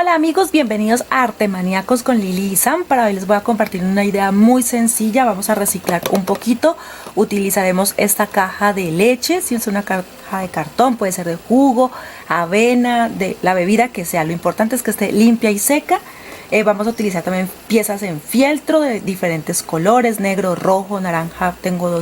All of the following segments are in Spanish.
Hola amigos, bienvenidos a Arte Maníacos con Lili y Sam. Para hoy les voy a compartir una idea muy sencilla. Vamos a reciclar un poquito. Utilizaremos esta caja de leche, si es una caja de cartón, puede ser de jugo, avena, de la bebida que sea. Lo importante es que esté limpia y seca. Vamos a utilizar también piezas en fieltro de diferentes colores, negro, rojo, naranja. Tengo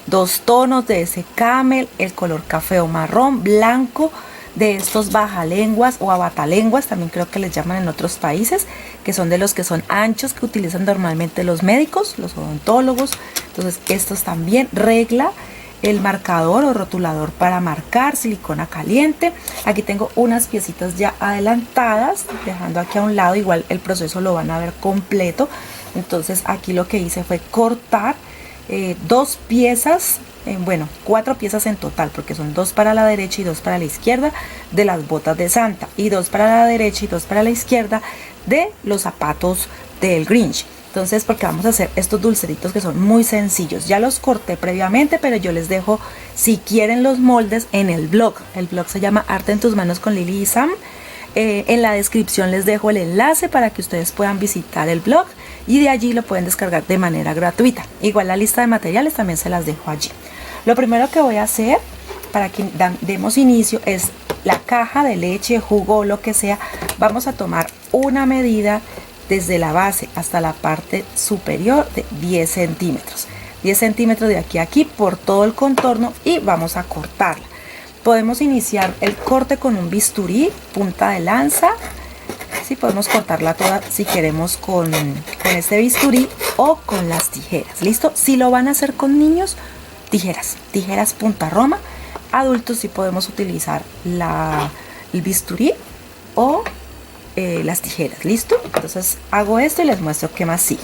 dos tonos de ese camel, el color café o marrón, blanco, de estos bajalenguas o abatalenguas, también creo que les llaman en otros países, que son de los que son anchos, que utilizan normalmente los médicos, los odontólogos. Entonces estos también, regla, el marcador o rotulador para marcar, silicona caliente. Aquí tengo unas piecitas ya adelantadas, dejando aquí a un lado, igual el proceso lo van a ver completo. Entonces aquí lo que hice fue cortar dos piezas, bueno, 4 piezas en total, porque son 2 para la derecha y 2 para la izquierda de las botas de Santa, y 2 para la derecha y 2 para la izquierda de los zapatos del Grinch. Entonces, porque vamos a hacer estos dulceritos que son muy sencillos. Ya los corté previamente, pero yo les dejo, si quieren, los moldes en el blog. El blog se llama Arte en tus manos con Lili y Sam. En la descripción les dejo el enlace para que ustedes puedan visitar el blog y de allí lo pueden descargar de manera gratuita. Igual la lista de materiales también se las dejo allí. Lo primero que voy a hacer para que demos inicio es la caja de leche, jugo o lo que sea. Vamos a tomar una medida desde la base hasta la parte superior de 10 centímetros. 10 centímetros de aquí a aquí por todo el contorno, y vamos a cortarla. Podemos iniciar el corte con un bisturí, punta de lanza. Sí, podemos cortarla toda si queremos con este bisturí o con las tijeras. ¿Listo? Si lo van a hacer con niños, tijeras punta roma. Adultos sí podemos utilizar el bisturí o las tijeras. ¿Listo? Entonces hago esto y les muestro qué más sigue.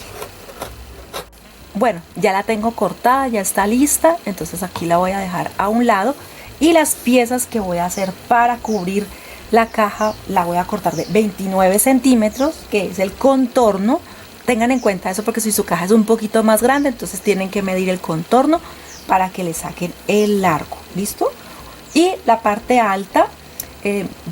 Bueno, ya la tengo cortada, ya está lista. Entonces aquí la voy a dejar a un lado. Y las piezas que voy a hacer para cubrir la caja la voy a cortar de 29 centímetros, que es el contorno. Tengan en cuenta eso, porque si su caja es un poquito más grande, entonces tienen que medir el contorno para que le saquen el largo. ¿Listo? Y la parte alta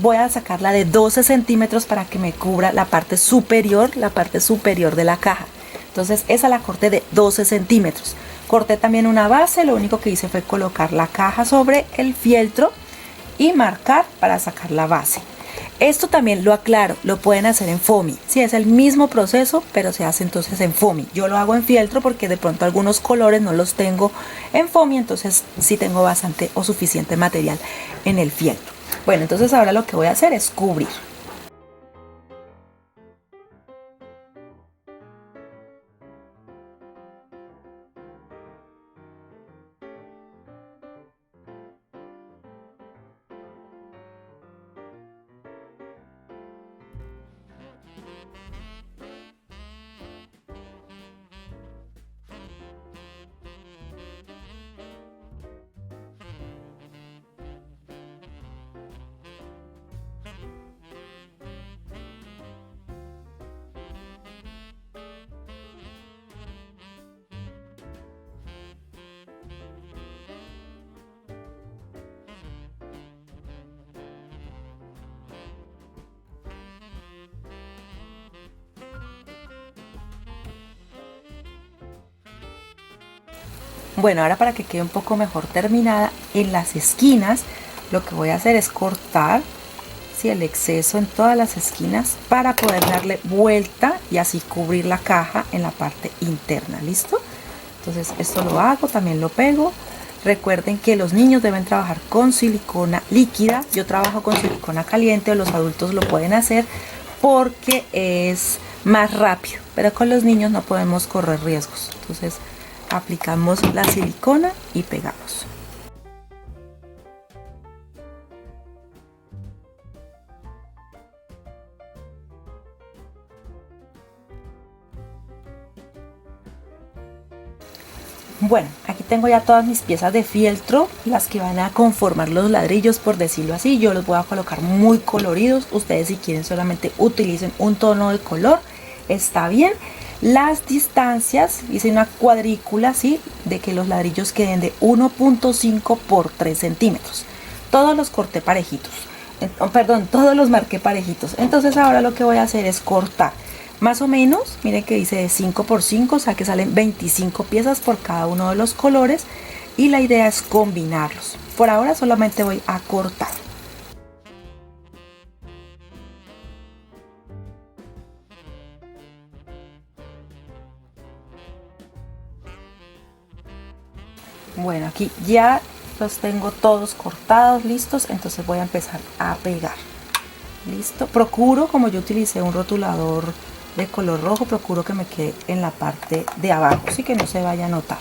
voy a sacarla de 12 centímetros para que me cubra la parte superior de la caja. Entonces esa la corté de 12 centímetros. Corté también una base, lo único que hice fue colocar la caja sobre el fieltro y marcar para sacar la base. Esto también lo aclaro, lo pueden hacer en foamy. Sí, es el mismo proceso, pero se hace entonces en foamy. Yo lo hago en fieltro porque de pronto algunos colores no los tengo en foamy, entonces sí tengo bastante o suficiente material en el fieltro. Bueno, entonces ahora lo que voy a hacer es cubrir. Bueno, ahora para que quede un poco mejor terminada, en las esquinas lo que voy a hacer es cortar el exceso en todas las esquinas para poder darle vuelta y así cubrir la caja en la parte interna. ¿Listo? Entonces esto lo hago, también lo pego. Recuerden que los niños deben trabajar con silicona líquida. Yo trabajo con silicona caliente, o los adultos lo pueden hacer porque es más rápido, pero con los niños no podemos correr riesgos. Entonces aplicamos la silicona y pegamos. Bueno, aquí tengo ya todas mis piezas de fieltro, las que van a conformar los ladrillos, por decirlo así. Yo los voy a colocar muy coloridos. Ustedes, si quieren, solamente utilicen un tono de color, está bien. Las distancias, hice una cuadrícula así, de que los ladrillos queden de 1.5 por 3 centímetros. Todos los corté parejitos. Perdón, todos los marqué parejitos. Entonces ahora lo que voy a hacer es cortar. Más o menos, miren que dice de 5 por 5, o sea que salen 25 piezas por cada uno de los colores. Y la idea es combinarlos. Por ahora solamente voy a cortar. Bueno, aquí ya los tengo todos cortados, listos. Entonces voy a empezar a pegar. Listo. Procuro, como yo utilicé un rotulador de color rojo, procuro que me quede en la parte de abajo, así que no se vaya a notar.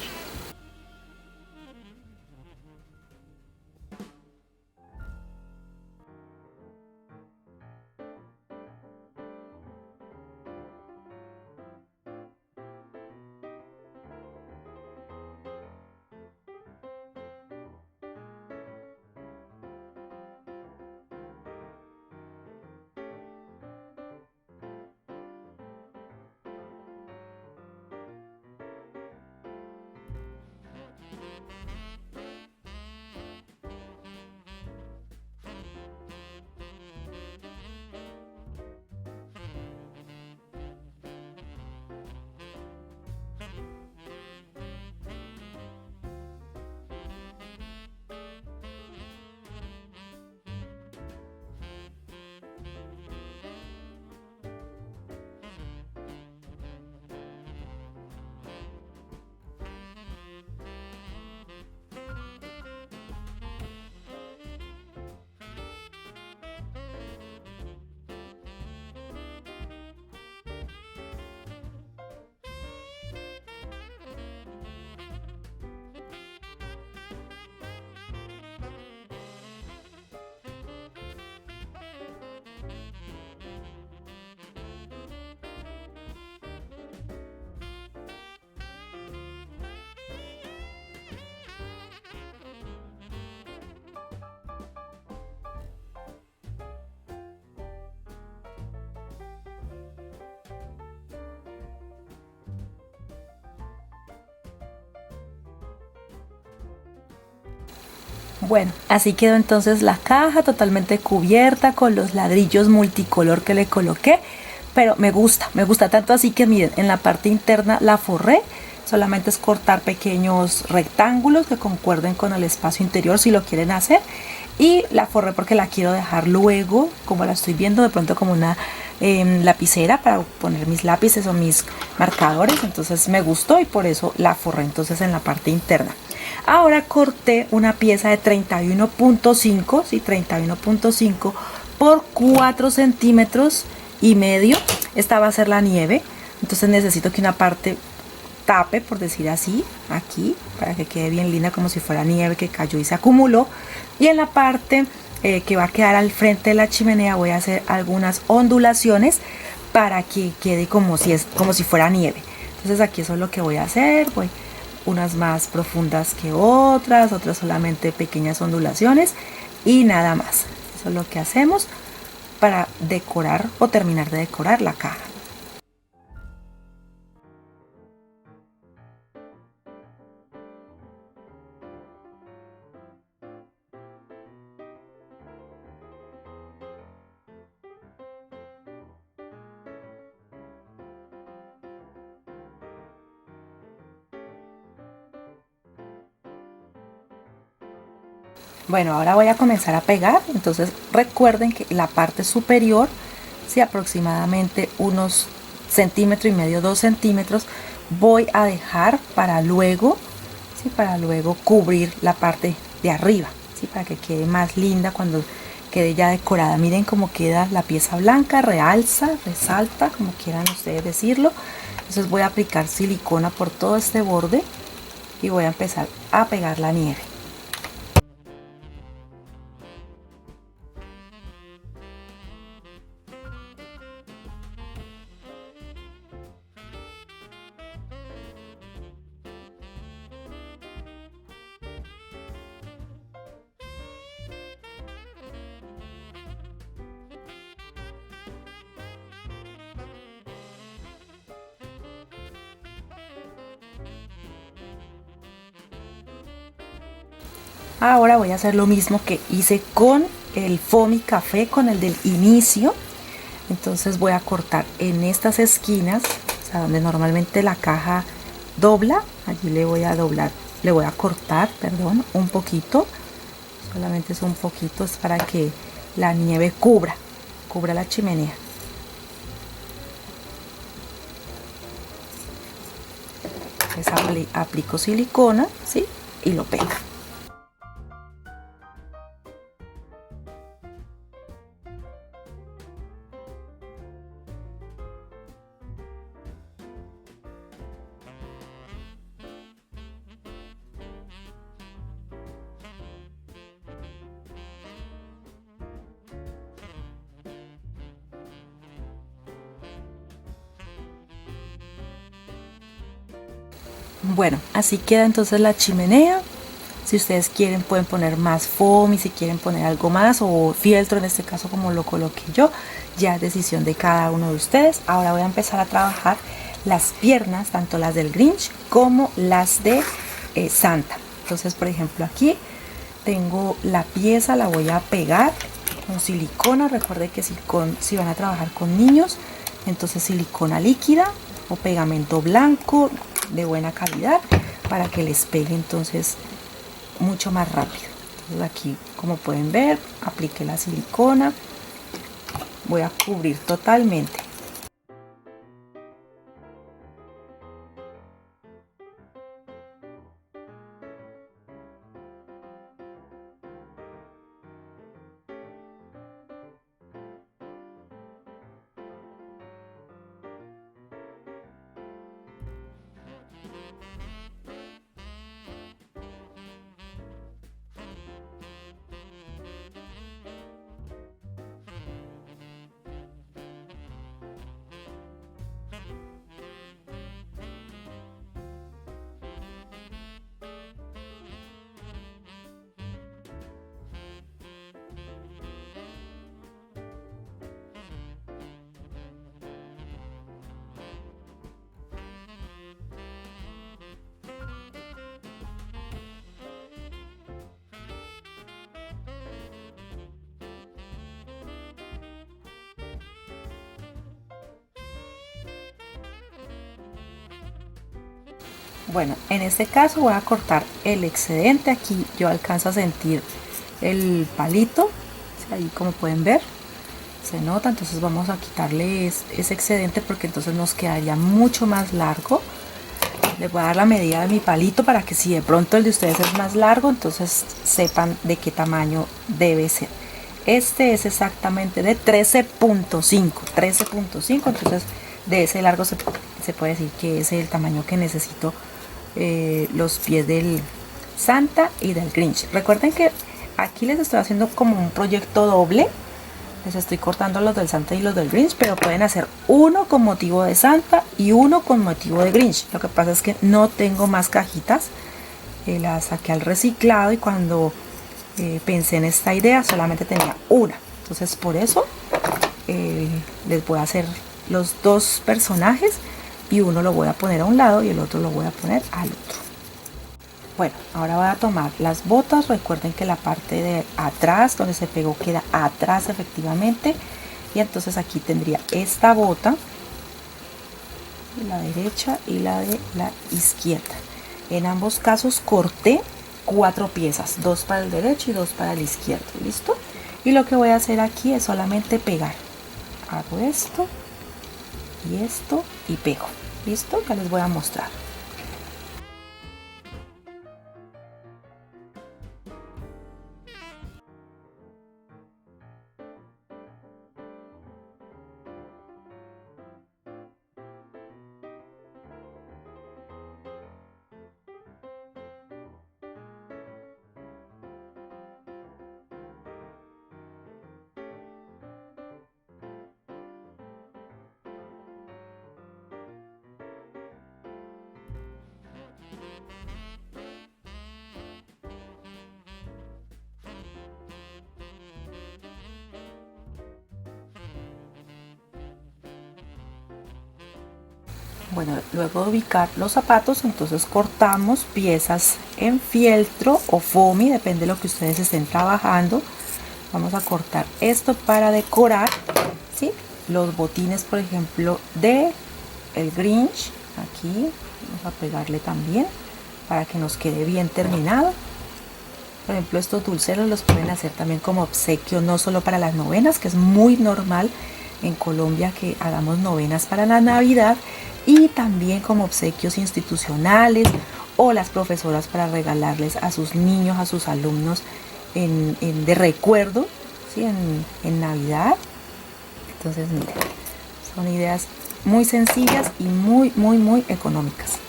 Bueno, así quedó entonces la caja totalmente cubierta con los ladrillos multicolor que le coloqué, pero me gusta tanto así que miren, en la parte interna la forré. Solamente es cortar pequeños rectángulos que concuerden con el espacio interior si lo quieren hacer, y la forré porque la quiero dejar luego, como la estoy viendo, de pronto como una lapicera para poner mis lápices o mis marcadores. Entonces me gustó y por eso la forré entonces en la parte interna. Ahora corté una pieza de 31.5, sí, 31.5 por 4 centímetros y medio. Esta va a ser la nieve, entonces necesito que una parte tape, por decir así, aquí, para que quede bien linda, como si fuera nieve que cayó y se acumuló. Y en la parte que va a quedar al frente de la chimenea voy a hacer algunas ondulaciones para que quede como si fuera nieve. Entonces aquí eso es lo que voy a hacer. Voy unas más profundas que otras solamente pequeñas ondulaciones y nada más. Eso es lo que hacemos para decorar o terminar de decorar la caja. Bueno, ahora voy a comenzar a pegar. Entonces recuerden que la parte superior, sí, aproximadamente unos centímetro y medio, 2 centímetros, voy a dejar para luego, sí, para luego cubrir la parte de arriba, sí, para que quede más linda cuando quede ya decorada. Miren cómo queda la pieza blanca, realza, resalta, como quieran ustedes decirlo. Entonces voy a aplicar silicona por todo este borde y voy a empezar a pegar la nieve. Ahora voy a hacer lo mismo que hice con el foamy café con el del inicio. Entonces voy a cortar en estas esquinas, o sea, donde normalmente la caja dobla, allí le voy a doblar, le voy a cortar, perdón, un poquito, solamente es un poquito, es para que la nieve cubra la chimenea. Entonces aplico silicona, ¿sí? Y lo pego. Bueno, así queda entonces la chimenea. Si ustedes quieren pueden poner más foam, y si quieren poner algo más o fieltro, en este caso como lo coloqué yo, ya es decisión de cada uno de ustedes. Ahora voy a empezar a trabajar las piernas, tanto las del Grinch como las de Santa. Entonces, por ejemplo, aquí tengo la pieza, la voy a pegar con silicona. Recuerde que si van a trabajar con niños, entonces silicona líquida o pegamento blanco de buena calidad para que les pegue entonces mucho más rápido. Entonces aquí, como pueden ver, apliqué la silicona, voy a cubrir totalmente. Bueno, en este caso voy a cortar el excedente. Aquí yo alcanzo a sentir el palito, ahí como pueden ver se nota. Entonces vamos a quitarle ese excedente porque entonces nos quedaría mucho más largo. Les voy a dar la medida de mi palito para que si de pronto el de ustedes es más largo, entonces sepan de qué tamaño debe ser. Este es exactamente de 13.5, entonces de ese largo se puede decir que es el tamaño que necesito los pies del Santa y del Grinch. Recuerden que aquí les estoy haciendo como un proyecto doble. Les estoy cortando los del Santa y los del Grinch, pero pueden hacer uno con motivo de Santa y uno con motivo de Grinch. Lo que pasa es que no tengo más cajitas, las saqué al reciclado y cuando pensé en esta idea solamente tenía una. Entonces por eso les voy a hacer los dos personajes y uno lo voy a poner a un lado y el otro lo voy a poner al otro. Bueno, ahora voy a tomar las botas. Recuerden que la parte de atrás donde se pegó queda atrás efectivamente, y entonces aquí tendría esta bota, la derecha y la de la izquierda. En ambos casos corté 4 piezas, 2 para el derecho y 2 para el izquierdo. ¿Listo? Y lo que voy a hacer aquí es solamente pegar. Hago esto y pego. ¿Listo? Ya les voy a mostrar. Bueno, luego de ubicar los zapatos, entonces cortamos piezas en fieltro o foamy, depende de lo que ustedes estén trabajando. vamos a cortar esto para decorar, ¿sí? Los botines, por ejemplo, de el Grinch. Aquí vamos a pegarle también para que nos quede bien terminado. Por ejemplo, estos dulceros los pueden hacer también como obsequio, no solo para las novenas, que es muy normal en Colombia que hagamos novenas para la Navidad, y también como obsequios institucionales, o las profesoras para regalarles a sus niños, a sus alumnos de recuerdo, ¿sí? en Navidad. Entonces miren, son ideas muy sencillas y muy económicas.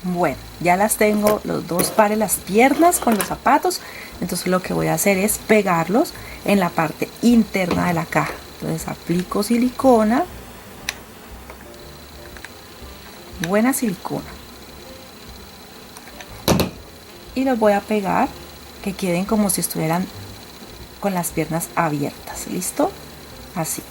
Bueno, ya las tengo los dos pares, las piernas con los zapatos. Entonces lo que voy a hacer es pegarlos en la parte interna de la caja. Entonces aplico silicona, buena silicona, y los voy a pegar que queden como si estuvieran con las piernas abiertas. ¿Listo? Así.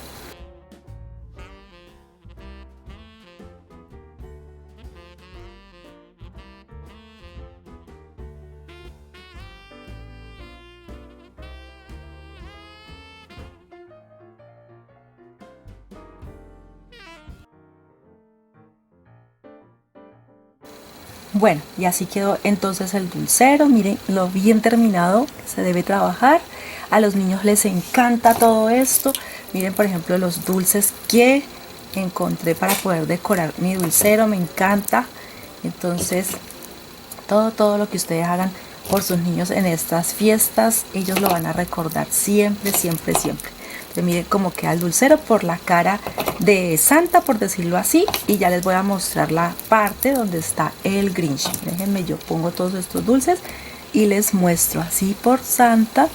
Bueno, y así quedó entonces el dulcero. Miren lo bien terminado que se debe trabajar. A los niños les encanta todo esto. Miren, por ejemplo, los dulces que encontré para poder decorar mi dulcero. Me encanta. Entonces, todo lo que ustedes hagan por sus niños en estas fiestas, ellos lo van a recordar siempre. Entonces, miren cómo queda el dulcero por la cara de Santa, por decirlo así. Y ya les voy a mostrar la parte donde está el Grinch. Déjenme, yo pongo todos estos dulces y les muestro así por Santa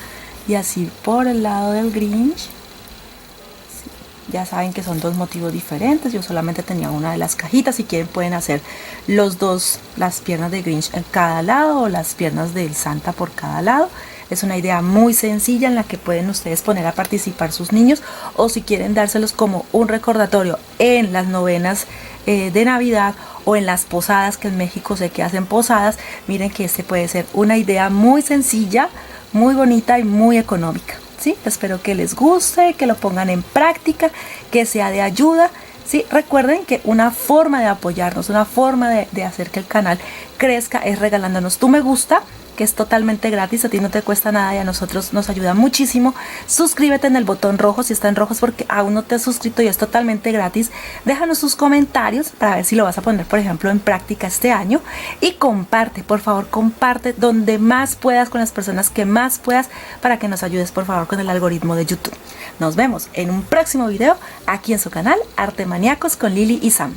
y así por el lado del Grinch. Sí, ya saben que son dos motivos diferentes. Yo solamente tenía una de las cajitas. Si quieren pueden hacer los dos, las piernas de Grinch en cada lado o las piernas del Santa por cada lado. Es una idea muy sencilla en la que pueden ustedes poner a participar sus niños, o si quieren dárselos como un recordatorio en las novenas de Navidad o en las posadas, que en México sé que hacen posadas. Miren que este puede ser una idea muy sencilla, muy bonita y muy económica, ¿sí? Espero que les guste, que lo pongan en práctica, que sea de ayuda. Sí, recuerden que una forma de apoyarnos, una forma de hacer que el canal crezca es regalándonos tu me gusta, que es totalmente gratis, a ti no te cuesta nada y a nosotros nos ayuda muchísimo. Suscríbete en el botón rojo si está en rojo, es porque aún no te has suscrito y es totalmente gratis. Déjanos tus comentarios para ver si lo vas a poner, por ejemplo, en práctica este año. Y comparte, por favor, comparte donde más puedas, con las personas que más puedas, para que nos ayudes, por favor, con el algoritmo de YouTube. Nos vemos en un próximo video aquí en su canal Arte Maníacos con Lili y Sam.